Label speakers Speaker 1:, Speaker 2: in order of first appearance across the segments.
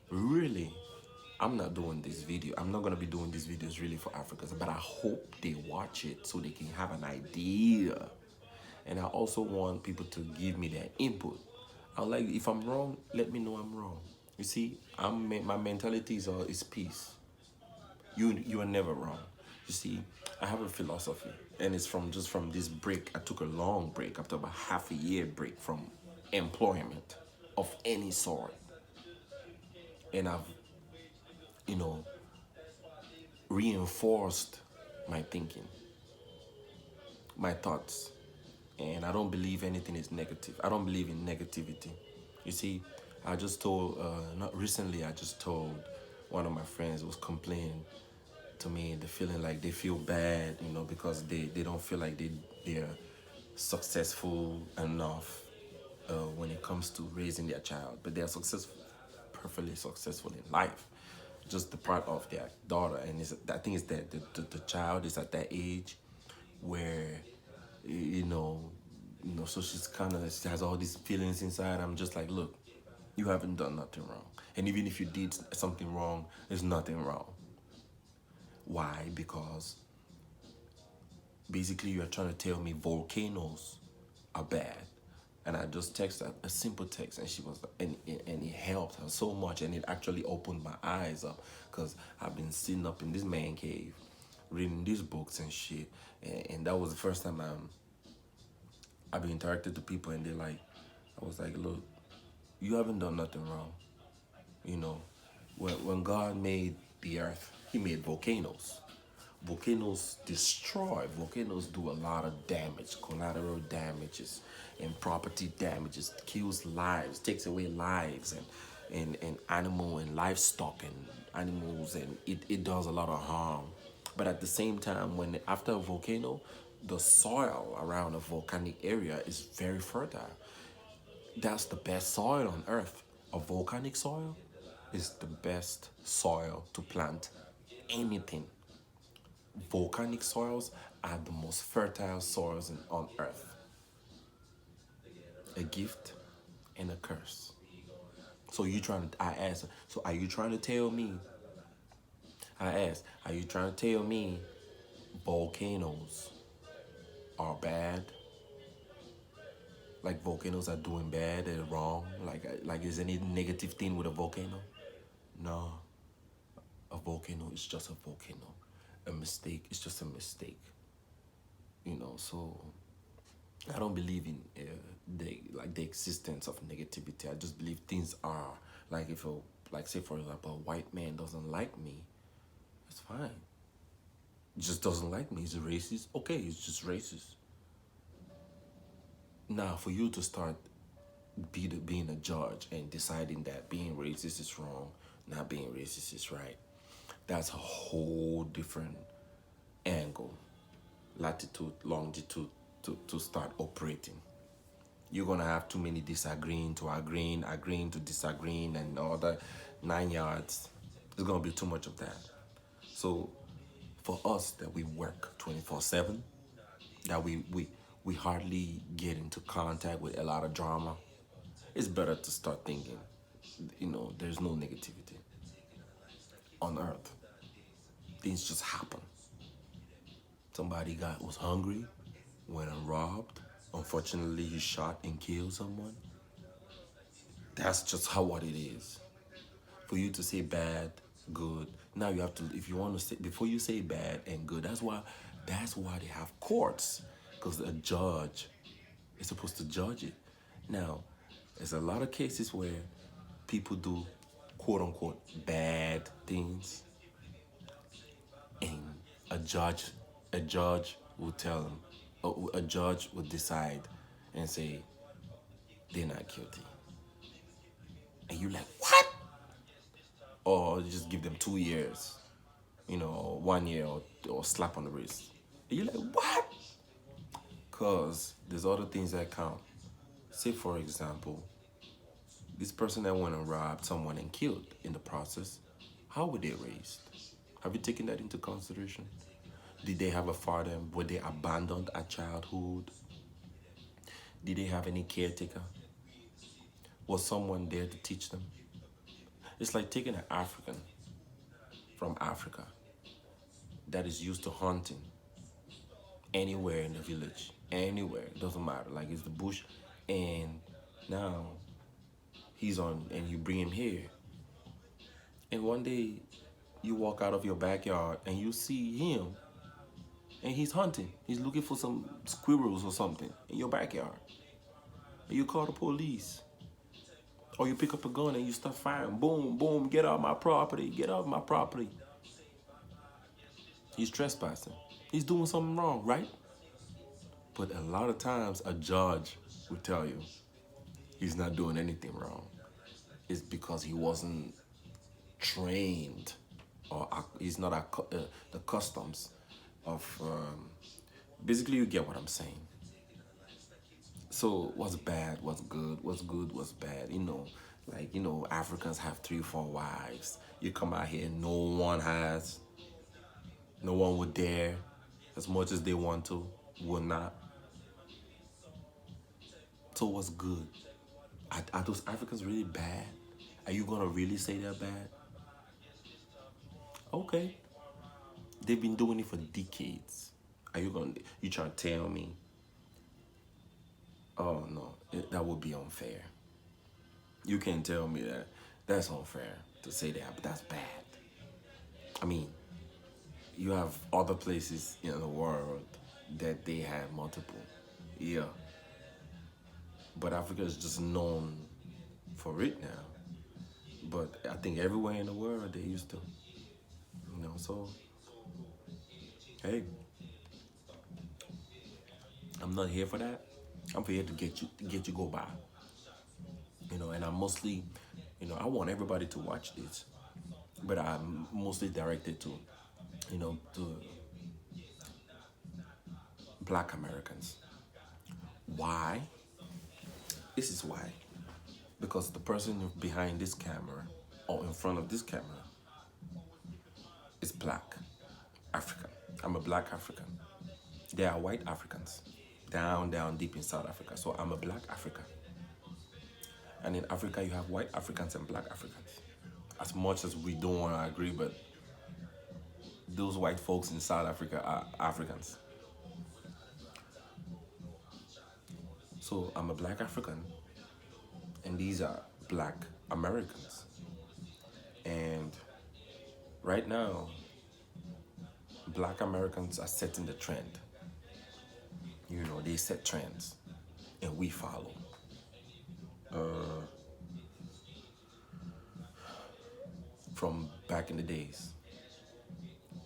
Speaker 1: really, I'm not doing this video. I'm not gonna be doing these videos really for Africans, but I hope they watch it so they can have an idea. And I also want people to give me their input. I like if I'm wrong, let me know I'm wrong. You see, my mentality is peace. You are never wrong. You see, I have a philosophy, and it's from this break. I took a long break after about half a year break from employment of any sort, and I've you know reinforced my thinking, my thoughts, and I don't believe anything is negative. I don't believe in negativity. You see, I just told not recently. I just told one of my friends was complaining to me, the feeling like they feel bad, because they don't feel like they're successful enough when it comes to raising their child, but they're successful, perfectly successful in life. Just the part of their daughter, and I think it's that the child is at that age where you know, so she has all these feelings inside. I'm just like, look, you haven't done nothing wrong, and even if you did something wrong, there's nothing wrong. Why? Because basically you're trying to tell me volcanoes are bad. And I just texted a simple text, and she was, and it helped her so much, and it actually opened my eyes up, because I've been sitting up in this man cave, reading these books and shit, and that was the first time I've been interacted to people, and I was like, look, you haven't done nothing wrong, you know. When God made the earth, He made volcanoes. Volcanoes destroy. Volcanoes do a lot of damage, collateral damages, and property damages, kills lives, takes away lives, and animal and livestock and animals, and it does a lot of harm. But at the same time, when after a volcano, the soil around a volcanic area is very fertile. That's the best soil on earth. A volcanic soil is the best soil to plant anything. Volcanic soils are the most fertile soils on earth. A gift and a curse. So I asked, so are you trying to tell me, I asked, are you trying to tell me volcanoes are bad? Like volcanoes are doing bad and wrong? Like is any negative thing with a volcano? No, a volcano is just a volcano. A mistake is just a mistake. So I don't believe in the existence of negativity. I just believe things are like, if a like say for example a white man doesn't like me, it's fine. He just doesn't like me. He's a racist. Okay, he's just racist. Now for you to start being a judge and deciding that being racist is wrong, not being racist is right, that's a whole different angle, latitude, longitude to start operating. You're gonna have too many disagreeing to agreeing, agreeing to disagreeing, and all that 9 yards. There's gonna be too much of that. So for us that we work 24/7, that we hardly get into contact with a lot of drama, it's better to start thinking, there's no negativity on earth. Things just happen. Somebody was hungry, went and robbed. Unfortunately, he shot and killed someone. That's just how what it is. For you to say bad, good, now you have to, if you want to say, before you say bad and good, that's why they have courts, because a judge is supposed to judge it. Now, there's a lot of cases where people do quote unquote bad things, and a judge a judge will tell them, a judge will decide and say they're not guilty, and you're like, what? Or just give them 2 years, 1 year, or slap on the wrist. And you're like, what? Because there's other things that count. Say, for example, this person that went and robbed someone and killed in the process, how were they raised? Have you taken that into consideration? Did they have a father? Were they abandoned at childhood? Did they have any caretaker? Was someone there to teach them? It's like taking an African from Africa that is used to hunting anywhere in the village, anywhere, it doesn't matter. Like it's the bush, and now he's on, and you bring him here, and one day you walk out of your backyard and you see him, and he's hunting. He's looking for some squirrels or something in your backyard. And you call the police, or you pick up a gun and you start firing. Boom, boom! Get off my property! Get off my property! He's trespassing. He's doing something wrong, right? But a lot of times, a judge will tell you he's not doing anything wrong. It's because he wasn't trained, or he's not the customs of. Basically, you get what I'm saying. So what's bad? What's good? What's good? What's bad? Like Africans have 3, 4 wives. You come out here, no one has. No one would dare, as much as they want to, will not. So what's good? Are those Africans really bad? Are you gonna really say they're bad? Okay, they've been doing it for decades. Are you trying to tell me? Oh no, that would be unfair. You can't tell me that. That's unfair to say that, but that's bad. I mean, you have other places in the world that they have multiple. Yeah, but Africa is just known for it now. But I think everywhere in the world they used to, So hey, I'm not here for that. I'm here to get you go by. And I mostly, I want everybody to watch this, but I'm mostly directed to Black Americans. Why? This is why. Because the person behind this camera or in front of this camera is black African. I'm a black African. There are white Africans down, down deep in South Africa. So I'm a black African. And in Africa, you have white Africans and black Africans. As much as we don't want to agree, but those white folks in South Africa are Africans. So I'm a black African, and these are black Americans. And right now, black Americans are setting the trend. They set trends, and we follow. From back in the days,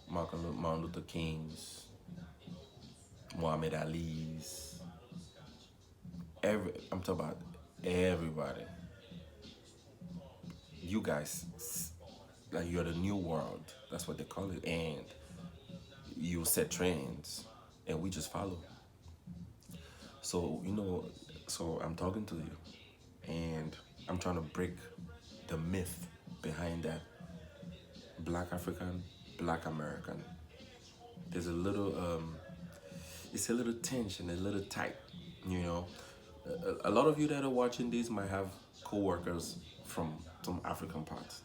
Speaker 1: Martin Luther King's, Muhammad Ali's, I'm talking about everybody. You guys, like you're the new world. That's what they call it. And you set trends, and we just follow. So, so I'm talking to you, and I'm trying to break the myth behind that black African, black American. There's a little, it's a little tension, a little tight, A lot of you that are watching this might have co-workers from some African parts.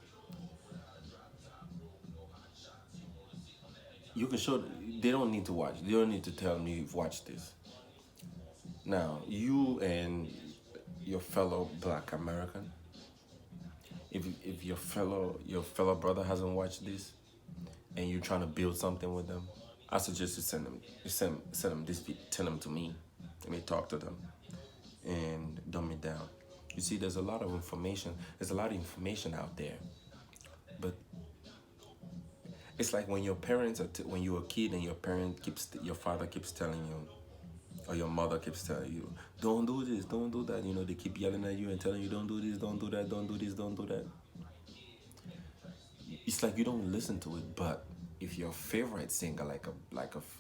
Speaker 1: You can show, they don't need to watch. They don't need to tell me you've watched this. Now, you and your fellow black American, if your fellow brother hasn't watched this and you're trying to build something with them, I suggest you send them this video, send them to me. Let me talk to them and dumb it down. You see, there's a lot of information. There's a lot of information out there, but it's like when your parents when you're a kid and your father keeps telling you, or your mother keeps telling you, don't do this, don't do that. They keep yelling at you and telling you, don't do this, don't do that, don't do this, don't do that. It's like you don't listen to it. But if your favorite singer,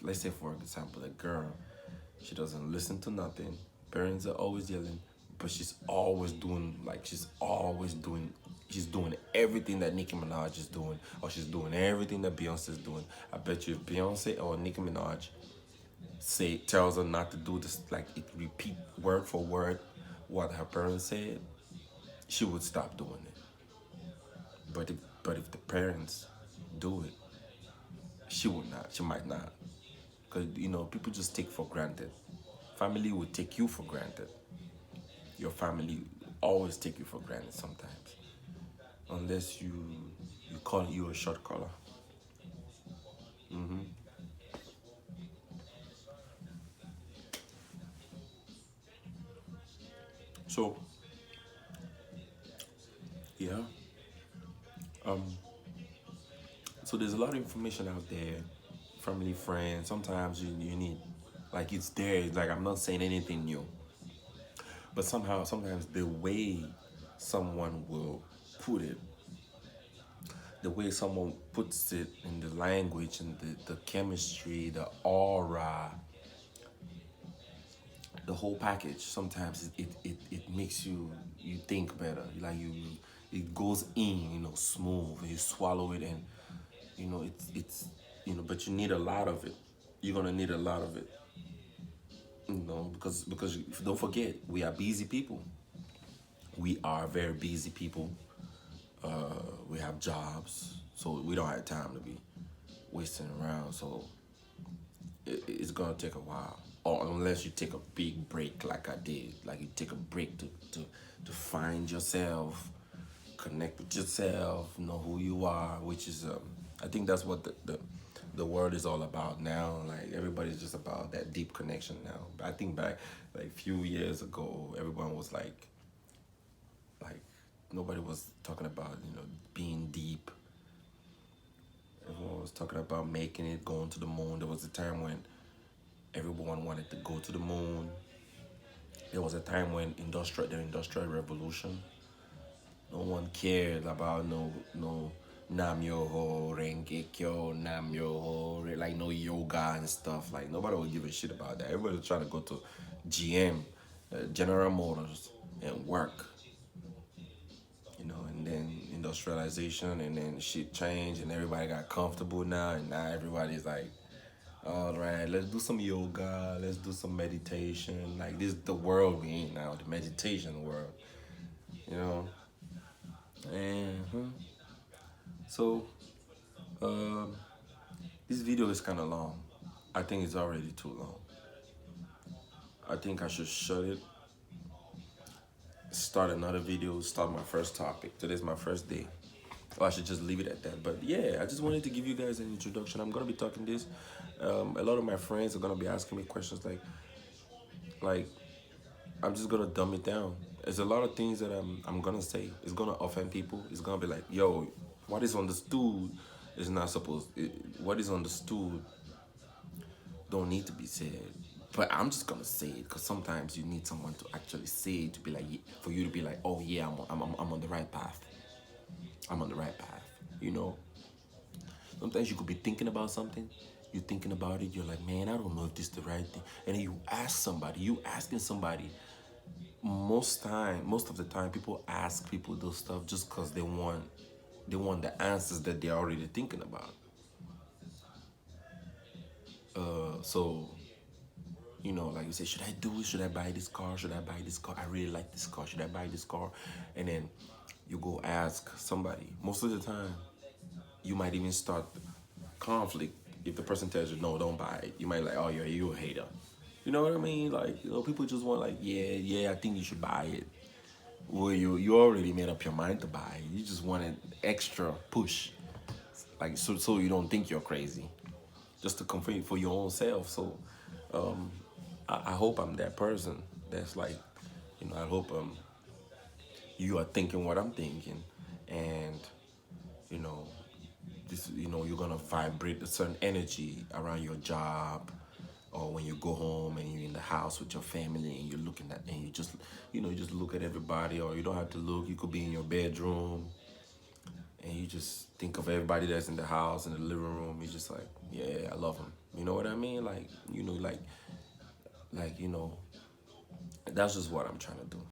Speaker 1: let's say for example, a girl, she doesn't listen to nothing. Parents are always yelling, but she's doing everything that Nicki Minaj is doing, or she's doing everything that Beyonce is doing. I bet you if Beyonce or Nicki Minaj tells her not to do this, like it repeat word for word what her parents said, she would stop doing it. But if the parents do it, she would not. She might not, because people just take for granted. Family will take you for granted. Your family always take you for granted sometimes, unless you call you a short caller. So yeah, um, so there's a lot of information out there, family, friends. Sometimes you need, like, it's there. Like, I'm not saying anything new, but somehow sometimes the way someone will put it, the way someone puts it in the language and the chemistry, the aura, the whole package, sometimes it makes you think better. Like, it goes in, smooth, and you swallow it, and it's but you need a lot of it. You're gonna need a lot of it, because don't forget, we are busy people. We are very busy people. We have jobs, so we don't have time to be wasting around. So it's gonna take a while, or unless you take a big break like I did. Like, you take a break to find yourself, connect with yourself, know who you are, which is I think that's what the world is all about now. Like, everybody's just about that deep connection now. But I think back, like, a few years ago, everyone was like nobody was talking about being deep. Everyone was talking about making it, going to the moon. There was a time when everyone wanted to go to the moon. There was a time when the industrial revolution, no one cared about no Nam Yoho, Rengekyo, Nam Yoho, like, no yoga and stuff. Like, nobody would give a shit about that. Everybody was trying to go to GM, General Motors, and work. And then industrialization, and then shit changed, and everybody got comfortable now, and now everybody's like, all right, let's do some yoga, let's do some meditation. Like, this is the world we in now, the meditation world, you know. And so, um, this video is kind of long. I think it's already too long. I think I should shut it, start another video, start my first topic. Today's my first day. Or I should just leave it at that. But yeah, I just wanted to give you guys an introduction. I'm gonna be talking this. A lot of my friends are gonna be asking me questions like I'm just gonna dumb it down. There's a lot of things that I'm gonna say. It's gonna offend people. It's gonna be like, yo, what is understood is not supposed. What is understood don't need to be said. But I'm just gonna say it, because sometimes you need someone to actually say it, to be like, for you to be like, oh yeah, I'm on the right path. I'm on the right path. You know. Sometimes you could be thinking about something, you're thinking about it, you're like, man, I don't know if this is the right thing. And then you ask somebody, you asking somebody. Most of the time, people ask people those stuff just because they want the answers that they're already thinking about. So, like, you say, should I do it? Should I buy this car? Should I buy this car? I really like this car. Should I buy this car? And then you go ask somebody. Most of the time, you might even start conflict if the person tells you no, don't buy it. You might like, oh yeah, you a hater. You know what I mean? Like, people just want, like, yeah, I think you should buy it. Well, you already made up your mind to buy it. You just want an extra push, like, so you don't think you're crazy, just to confirm for your own self. So, I hope I'm that person that's like, I hope you are thinking what I'm thinking, and you know this you're gonna vibrate a certain energy around your job, or when you go home and you're in the house with your family, and you're looking at, and you just look at everybody, or you don't have to look. You could be in your bedroom and you just think of everybody that's in the house, in the living room. You're just like, yeah, I love them. You know what I mean? Like, like, that's just what I'm trying to do.